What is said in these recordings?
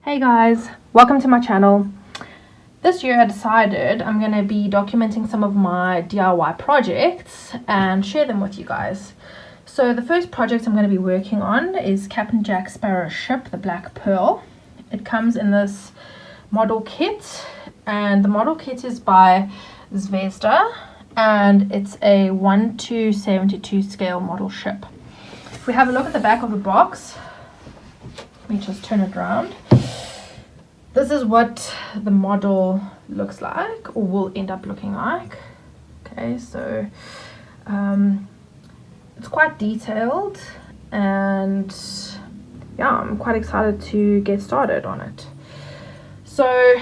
Hey guys, welcome to my channel. This year I decided I'm going to be documenting some of my DIY projects and share them with you guys. So the first project I'm going to be working on is Captain Jack Sparrow's ship, the Black Pearl. It comes in this model kit, and the model kit is by Zvezda, and it's a 1:72 scale model ship. If we have a look at the back of the box, let me just turn it around. This is what the model looks like, or will end up looking like. Okay, so it's quite detailed, and yeah, I'm quite excited to get started on it. So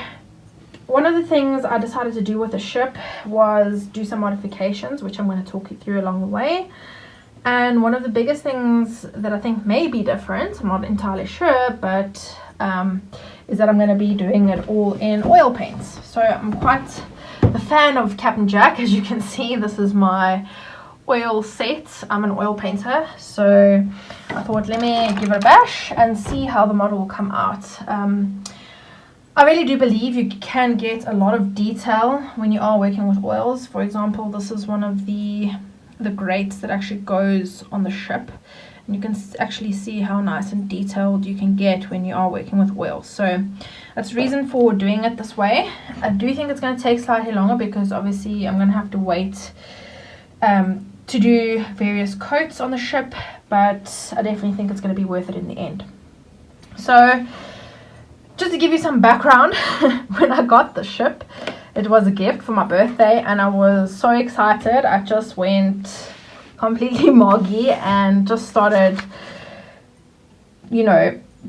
one of the things I decided to do with the ship was do some modifications, which I'm going to talk you through along the way. And one of the biggest things that I think may be different, I'm not entirely sure, but is that I'm going to be doing it all in oil paints. So I'm quite a fan of Captain Jack. As you can see, this is my oil set. I'm an oil painter, so I thought let me give it a bash and see how the model will come out. I really do believe you can get a lot of detail when you are working with oils. For example, this is one of the grates that actually goes on the ship, and you can actually see how nice and detailed you can get when you are working with oils. So that's the reason for doing it this way. I do think it's going to take slightly longer because obviously I'm going to have to wait to do various coats on the ship, but I definitely think it's going to be worth it in the end. So just to give you some background, when I got the ship, it was a gift for my birthday, and I was so excited. I just went completely moggy and just started,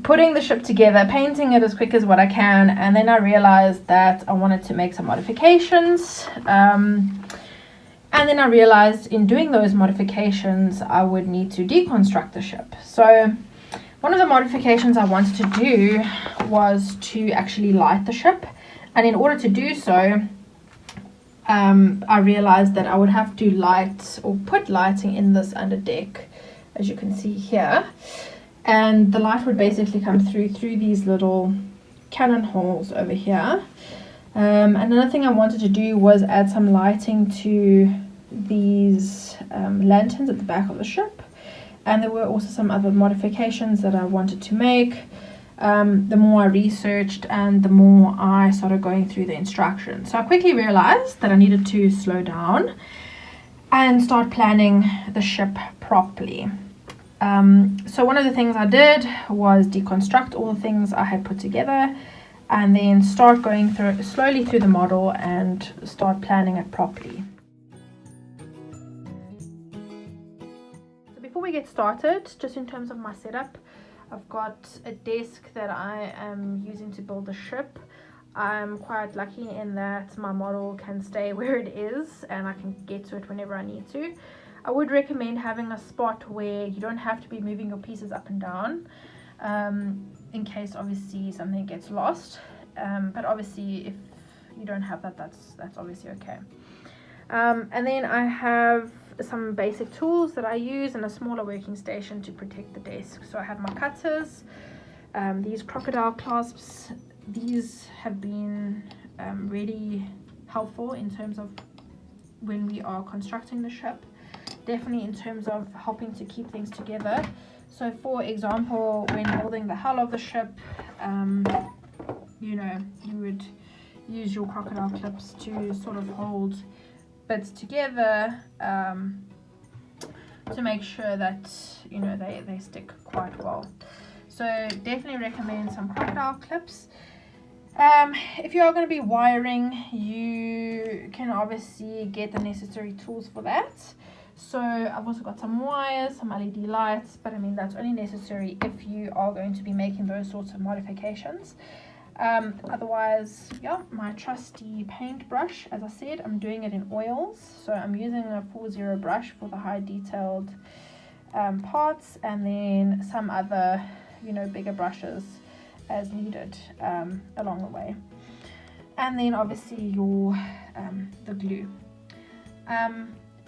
putting the ship together, painting it as quick as what I can, and then I realized that I wanted to make some modifications. And then I realized in doing those modifications, I would need to deconstruct the ship. So one of the modifications I wanted to do was to actually light the ship. And in order to do so, I realized that I would have to light or put lighting in this under deck, as you can see here. And the light would basically come through these little cannon holes over here. Another thing I wanted to do was add some lighting to these lanterns at the back of the ship. And there were also some other modifications that I wanted to make. The more I researched and the more I started going through the instructions. So I quickly realized that I needed to slow down and start planning the ship properly. So one of the things I did was deconstruct all the things I had put together and then start going slowly through the model and start planning it properly. So before we get started, just in terms of my setup, I've got a desk that I am using to build the ship. I'm quite lucky in that my model can stay where it is and I can get to it whenever I need to. I would recommend having a spot where you don't have to be moving your pieces up and down, in case obviously something gets lost. But obviously if you don't have that, that's obviously okay. And then I have some basic tools that I use and a smaller working station to protect the desk. So I have my cutters, these crocodile clasps. These have been really helpful in terms of when we are constructing the ship, definitely in terms of helping to keep things together. So for example, when building the hull of the ship, you would use your crocodile clips to sort of hold bits together to make sure that they stick quite well. So definitely recommend some crocodile clips. If you are going to be wiring, you can obviously get the necessary tools for that. So I've also got some wires, some LED lights, but I mean that's only necessary if you are going to be making those sorts of modifications. Otherwise, yeah, my trusty paintbrush, as I said, I'm doing it in oils, so I'm using a 4-0 brush for the high detailed parts, and then some other bigger brushes as needed along the way, and then obviously your the glue.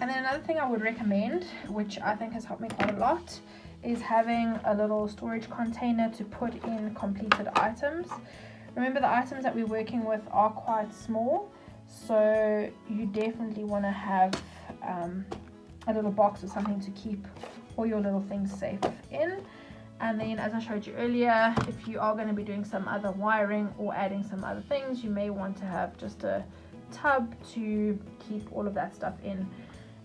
And then another thing I would recommend, which I think has helped me quite a lot, is having a little storage container to put in completed items. Remember, the items that we're working with are quite small, so you definitely want to have a little box or something to keep all your little things safe in. And then, as I showed you earlier, if you are going to be doing some other wiring or adding some other things, you may want to have just a tub to keep all of that stuff in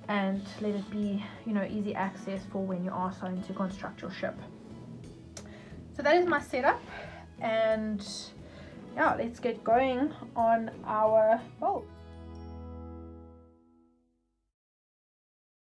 and let it be, you know, easy access for when you are starting to construct your ship. So that is my setup, and yeah, let's get going on our boat.